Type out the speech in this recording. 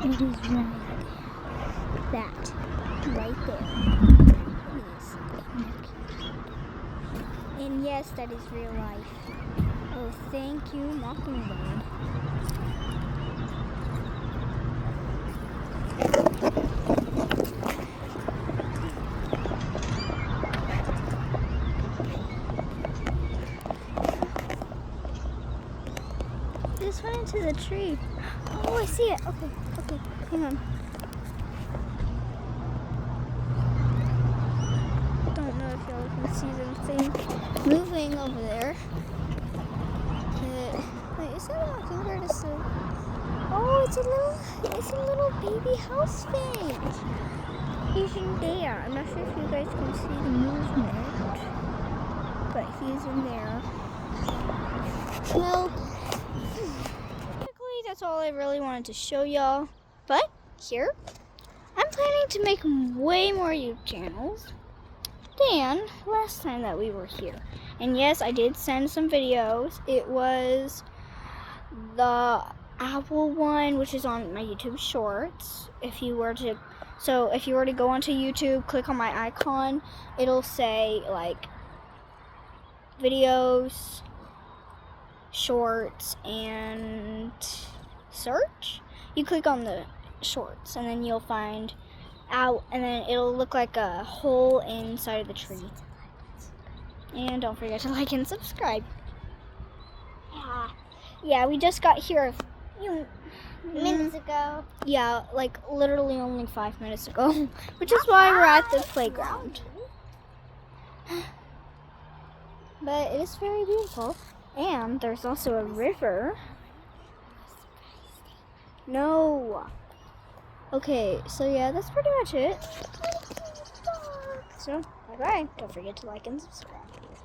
It is right there. That right there is Neptune. And yes, that is real life. Oh, thank you, Mockingbird. Just went into the tree. Oh, I see it. Okay, hang on. Don't know if y'all can see something moving over there. Wait, is that a mockingbird? Oh, it's a little baby house finch. He's in there. I'm not sure if you guys can see the movement, but he's in there. Well, basically that's all I really wanted to show y'all. But here, I'm planning to make way more YouTube channels than last time that we were here. And yes, I did send some videos. It was the owl one, which is on my YouTube Shorts. If you were to go onto YouTube, click on my icon, it'll say like videos, shorts, and search. You click on the shorts and then you'll find out, and then it'll look like a hole inside of the tree. And don't forget to like and subscribe. Yeah, we just got here a few minutes ago. Yeah, like literally only 5 minutes ago, which is why we're at the playground. But it is very beautiful, and there's also a river. No. Okay, so yeah, that's pretty much it. So, bye-bye. Don't forget to like and subscribe.